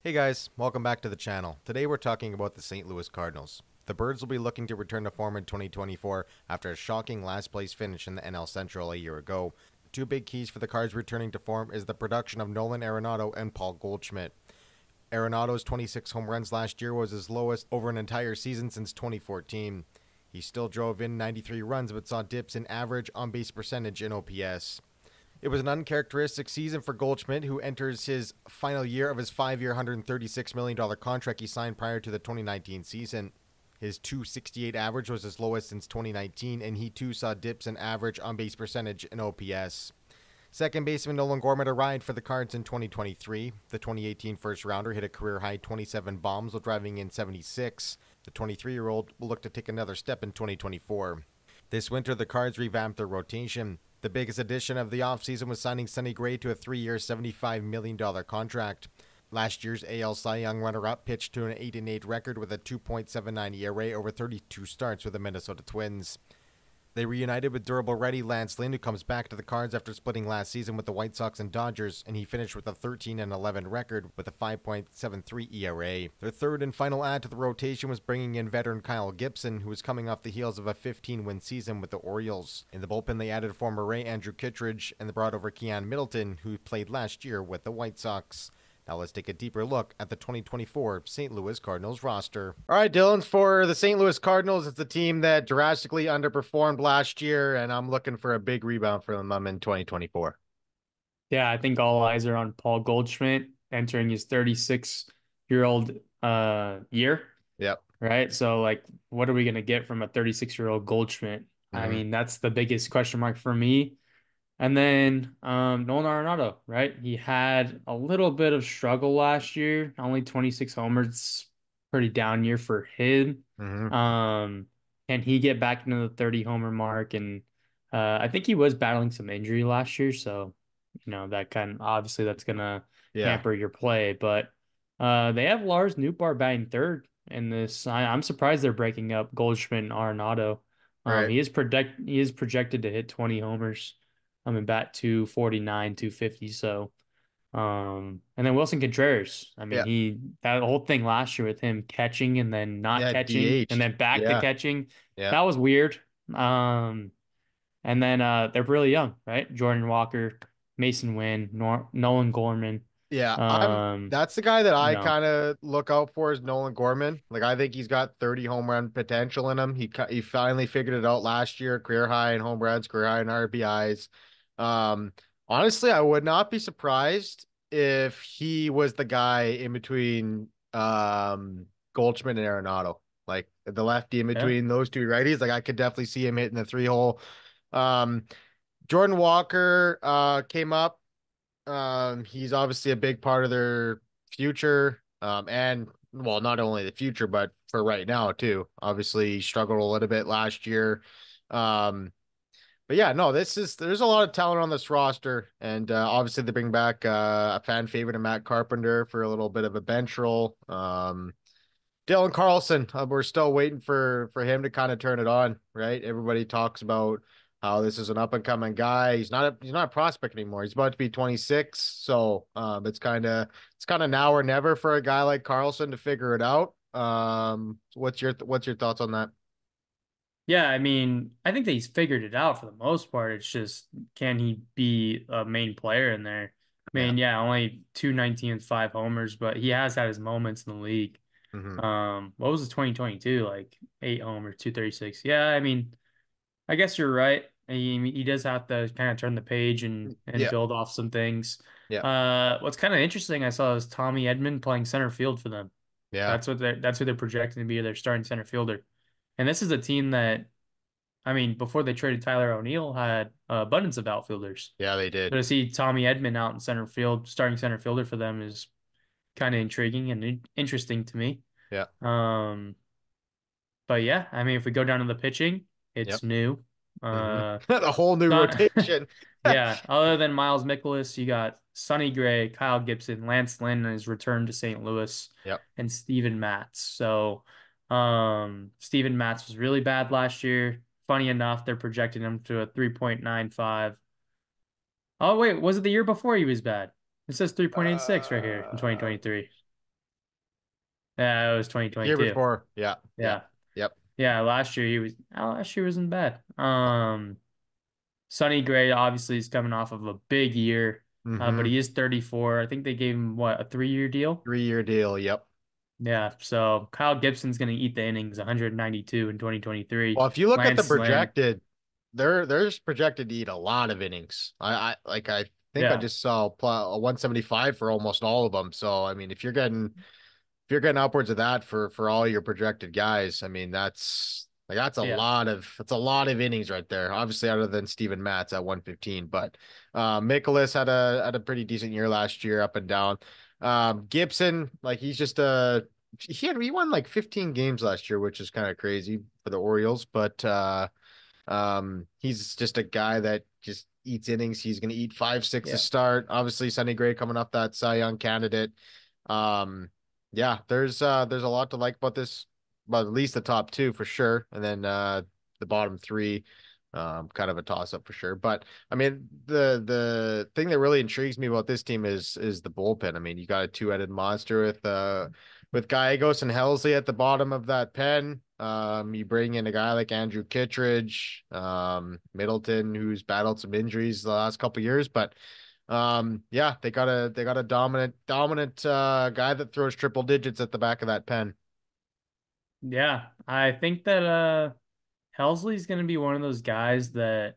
Hey guys, welcome back to the channel. Today we're talking about the St. Louis Cardinals. The Birds will be looking to return to form in 2024 after a shocking last place finish in the NL Central a year ago. Two big keys for the Cards returning to form is the production of Nolan Arenado and Paul Goldschmidt. Arenado's 26 home runs last year was his lowest over an entire season since 2014. He still drove in 93 runs but saw dips in average on-base percentage and OPS. It was an uncharacteristic season for Goldschmidt, who enters his final year of his 5-year, $136 million contract he signed prior to the 2019 season. His 268 average was his lowest since 2019, and he too saw dips in average on base percentage and OPS. Second baseman Nolan Gorman arrived for the Cards in 2023. The 2018 first rounder hit a career high 27 bombs while driving in 76. The 23-year-old will look to take another step in 2024. This winter, the Cards revamped their rotation. The biggest addition of the offseason was signing Sonny Gray to a 3-year, $75 million contract. Last year's AL Cy Young runner-up pitched to an 8-8 record with a 2.79 ERA over 32 starts with the Minnesota Twins. They reunited with durable righty Lance Lynn, who comes back to the Cards after splitting last season with the White Sox and Dodgers, and he finished with a 13-11 record with a 5.73 ERA. Their third and final add to the rotation was bringing in veteran Kyle Gibson, who was coming off the heels of a 15-win season with the Orioles. In the bullpen, they added former Ray Andrew Kittredge, and they brought over Keon Middleton, who played last year with the White Sox. Now let's take a deeper look at the 2024 St. Louis Cardinals roster. All right, Dylan, for the St. Louis Cardinals, it's a team that drastically underperformed last year, and I'm looking for a big rebound for them in 2024. Yeah, I think all eyes are on Paul Goldschmidt entering his 36-year-old year, Yep. right? So like what are we gonna get from a 36-year-old Goldschmidt? I Mm-hmm. mean, that's the biggest question mark for me. And then Nolan Arenado, right? He had a little bit of struggle last year, only 26 homers, pretty down year for him. Mm-hmm. Um, can he get back into the 30 homer mark? And I think he was battling some injury last year, so that kind of obviously that's gonna Yeah. hamper your play. But they have Lars Nootbaar batting third in this. I'm surprised they're breaking up Goldschmidt and Arenado. Right. He is projected to hit 20 homers. I mean, bat 249, 250. So, and then Wilson Contreras. I mean, Yeah. that whole thing last year with him catching and then not Yeah. catching and DH'd. then back to Yeah. catching, Yeah. that was weird. And then they're really young, right? Jordan Walker, Mason Wynn, Nolan Gorman. Yeah. I'm. Um, That's the guy that you I know, kind of look out for is Nolan Gorman. Like I think he's got 30 home run potential in him. He finally figured it out last year, career high in home runs, career high in RBIs. Um, Honestly, I would not be surprised if he was the guy in between Goldschmidt and Arenado, like the lefty in yeah, between those two righties. Like I could definitely see him hitting the three hole. Um, Jordan Walker came up. He's obviously a big part of their future. And well, not only the future, but for right now too. Obviously, he struggled a little bit last year. Um, but yeah, no, there's a lot of talent on this roster, and obviously they bring back a fan favorite of Matt Carpenter for a little bit of a bench role. Dylan Carlson, we're still waiting for him to kind of turn it on, right? Everybody talks about how this is an up and coming guy. He's not a prospect anymore. He's about to be 26, so it's kind of now or never for a guy like Carlson to figure it out. What's your thoughts on that? yeah. I mean, I think that he's figured it out for the most part. It's just can he be a main player in there? I Yeah. mean, yeah, only 219 and five homers, but he has had his moments in the league. Hmm. What was his 2022? Like 8 homers, 236. Yeah, I mean, I guess you're right. He does have to kind of turn the page and Yeah. build off some things. Yeah. What's kind of interesting I saw is Tommy Edman playing center field for them. Yeah. That's who they're projecting to be their starting center fielder. And this is a team that, I mean, before they traded Tyler O'Neill, had abundance of outfielders. Yeah, they So did. to see Tommy Edman out in center field, starting center fielder for them is kind of intriguing and interesting to me. Yeah. Um, but yeah, I mean, if we go down to the pitching, Yep. it's new. Hmm. Uh, A whole new Son- rotation. yeah, other than Miles Mikolas, you got Sonny Gray, Kyle Gibson, Lance Lynn has returned to St. Louis, Yep. and Steven Matz. So, Steven Matz was really bad last year. Funny enough, they're projecting him to a 3.95. Oh, wait, was it the year before he was bad? It says 3.86 right here in Uh, 2023. Yeah, it was Year 2022. before. Yeah. Yeah. Yeah. Yep. Yeah, last year wasn't bad. Sonny Gray obviously is coming off of a big year, but Mm-hmm. he is 34. I think they gave him what, a 3-year deal? 3-year deal. Yep. Yeah, so Kyle Gibson's going to eat the innings, 192 in 2023. Well, if you look at the Lance Lynn, projected, they're just projected to eat a lot of innings. I think I yeah, just saw a 175 for almost all of them. So I mean, if you're getting upwards of that for all your projected guys, I mean yeah, that's a lot of innings right there. Obviously, other than Steven Matz at 115, but Mikolas had a pretty decent year last year, up and down. Gibson, like he won like 15 games last year, which is kind of crazy for the Orioles, but he's just a guy that just eats innings. He's going to eat 5, 6 to yeah, start. Obviously, Sonny Gray coming off that Cy Young candidate. Um, yeah, there's a lot to like about this, but at least the top two for sure, and then the bottom three, kind of a toss up for sure. But I mean, the thing that really intrigues me about this team is the bullpen. I mean, you got a two-headed monster with Gallegos and Helsley at the bottom of that pen. You bring in a guy like Andrew Kittredge, Middleton, who's battled some injuries the last couple years, but yeah, they got a dominant guy that throws triple digits at the back of that pen. yeah. I think that Helsley's going to be one of those guys that,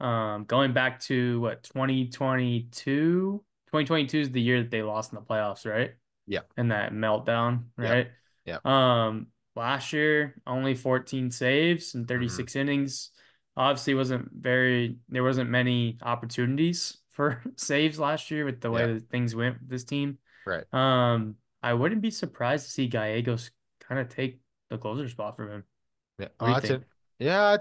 going back to what, 2022? 2022 is the year that they lost in the playoffs, right? Yeah, And that meltdown, yep, right? yep. Last year, only 14 saves and Hmm. 36 innings. Obviously, there wasn't many opportunities for saves last year with the way Yeah, that things went with this team. right. I wouldn't be surprised to see Gallegos kind of take the closer spot from him. Yeah. What do Oh, you that's it. think? Yeah,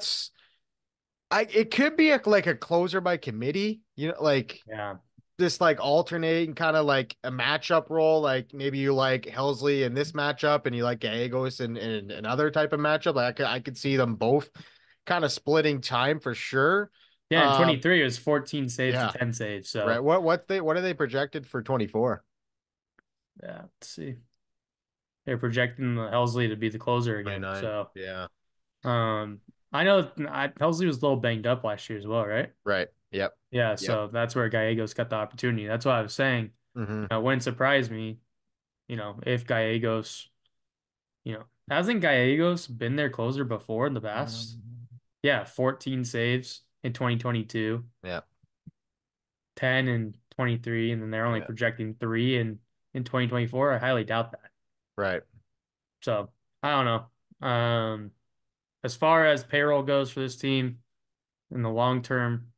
it could be like a closer by committee, like Yeah. this like alternating kind of like a matchup role. Like maybe you like Helsley in this matchup and you like Gallegos in another type of matchup. Like I could see them both kind of splitting time for sure. Yeah, in Um, 23 it was 14 saves to yeah, 10 saves. right. So, What are they projected for 24? yeah, let's see. They're projecting the Helsley to be the closer again. 29. So, Yeah. Um, Helsley was a little banged up last year as well, right? Right. Yep. Yeah, Yep. so that's where Gallegos got the opportunity. That's why I was saying, Hmm. it wouldn't surprise me, if Gallegos, hasn't Gallegos been their closer before in the past? Yeah, 14 saves in 2022, Yeah. 10 in 23, and then they're only Yeah. projecting three in 2024. I highly doubt that. Right. So I don't know. As far as payroll goes for this team in the long term,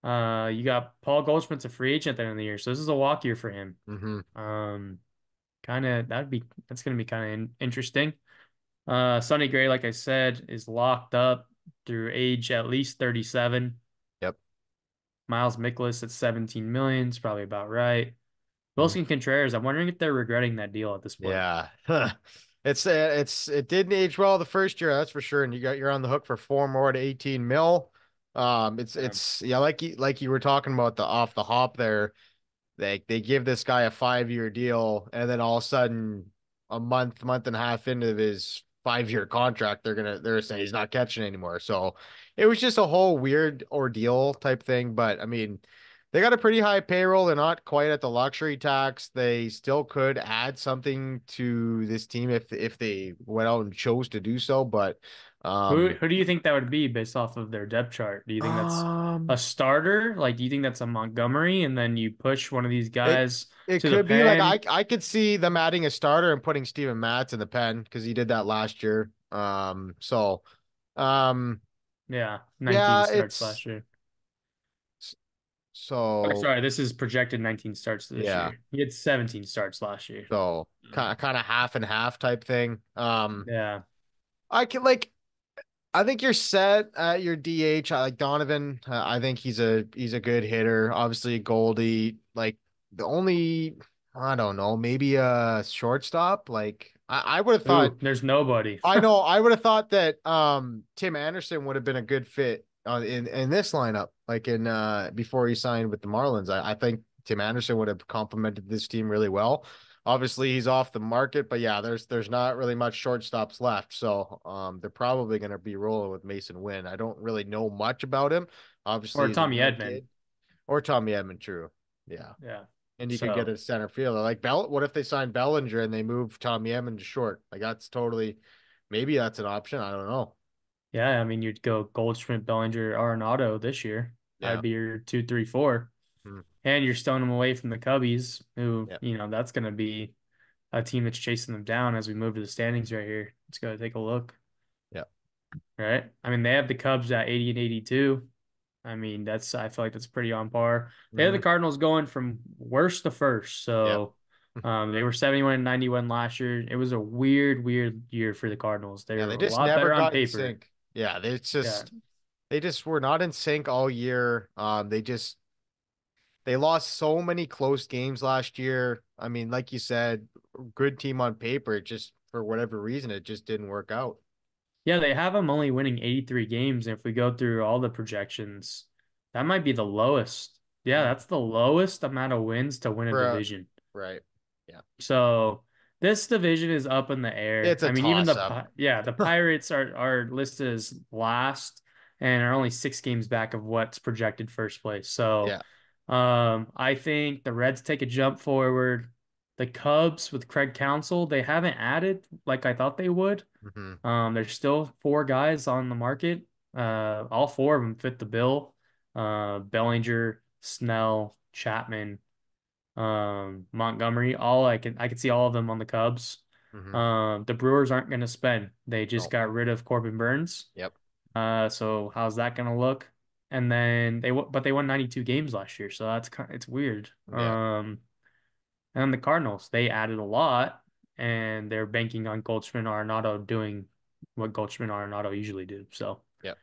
you got Paul Goldschmidt's a free agent at the end of the year, so this is a walk year for him. Hmm. Um, that's gonna be kind of interesting. Sonny Gray, like I said, is locked up through age at least 37. Yep. Miles Mikolas at 17 million is probably about right. Mhm. Wilson Contreras, I'm wondering if they're regretting that deal at this point. Yeah. It didn't age well the first year, that's for sure. And you're on the hook for 4 more to 18 mil. Yeah. It's yeah, like you were talking about the off the hop there. They give this guy a 5-year deal, and then all of a sudden, a month and a half into his 5-year contract, they're saying he's not catching anymore. So it was just a whole weird ordeal type thing. But I mean, they got a pretty high payroll. They're not quite at the luxury tax. They still could add something to this team if they went out and chose to do so. But um Who do you think that would be based off of their depth chart? Do you think that's a um starter? Like, do you think that's a Montgomery, and then you push one of these it guys it to the could be like pen? I could see them adding a starter and putting Steven Matz in the pen because he did that last year. Um Yeah, 19 yeah, starts it's last year. Or so sorry, this is projected 19 starts this yeah. year. He had 17 starts last year. So kind of half and half type thing. Yeah. I can like I think you're set at your DH. I like Donovan. I think he's a good hitter. Obviously, Goldie. Like the only I don't know, maybe a shortstop. Like I would have thought. Ooh, there's nobody. I know I would have thought that Tim Anderson would have been a good fit in this lineup. Like in before he signed with the Marlins. I think Tim Anderson would have complemented this team really well. Obviously, he's off the market, but yeah, there's not really much shortstops left, so they're probably going to be rolling with Mason Wynn. I don't really know much about him. Obviously, Or he's a Tommy young Edman. kid, or Tommy Edman, true, yeah. Yeah. And you could get So a center fielder like Bell. What if they sign Bellinger and they move Tommy Edman to short? Like that's totally, maybe that's an option. I don't know. yeah, I mean you'd go Goldschmidt, Bellinger, Arenado this year. That'd Yeah. be your 2, 3, 4. Hmm. And you're stoning them away from the Cubbies, who, Yeah. that's gonna be a team that's chasing them down as we move to the standings right here. Let's go take a look. Yeah. Right. I mean, they have the Cubs at 80 and 82. I mean, I feel like that's pretty on par. They have Hmm. the Cardinals going from worst to first. Yeah. So they were 71 and 91 last year. It was a weird, weird year for the Cardinals. Yeah. They're They a just lot never better on got in paper. sync. Yeah. Yeah. They just were not in sync all year. They lost so many close games last year. I mean, like you said, good team on paper. It just, for whatever reason, it just didn't work out. Yeah, they have them only winning 83 games. If we go through all the projections, that might be the lowest. Yeah, Mhm. that's the lowest amount of wins to win a For division. right. Yeah. So this division is up in the air. It's a I mean, even toss up. the Pirates are listed as last and are only 6 games back of what's projected first place. So Yeah. I think the Reds take a jump forward. The Cubs with Craig Counsell, they haven't added like I thought they would. Hmm. There's still 4 guys on the market. All 4 of them fit the bill. Bellinger, Snell, Chapman, Montgomery. All I could see all of them on the Cubs. Hmm. The Brewers aren't going to spend. They just No. got rid of Corbin Burns. Yep. So how's that going to look? And then but they won 92 games last year, so it's weird. Yeah. And the Cardinals, they added a lot, and they're banking on Goldschmidt and Arenado doing what Goldschmidt and Arenado usually do. So, Yep.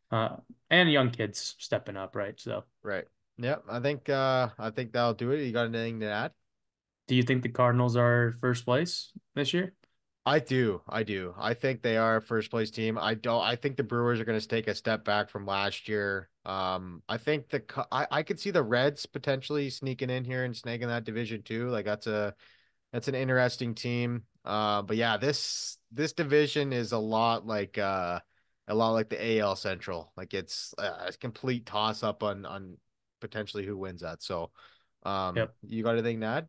uh, and young kids stepping up, right? So, Right. Yep. I think that'll do it. You got anything to add? do you think the Cardinals are first place this year? I do. I do. I think they are a first place team. I think the Brewers are going to take a step back from last year. I think I could see the Reds potentially sneaking in here and snagging that division too. Like that's an interesting team. But yeah, this division is a lot like the AL Central. Like it's a complete toss up on potentially who wins that. So, Yep. you got anything to add?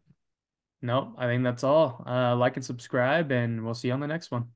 No, I think that's all. Like and subscribe, and we'll see you on the next one.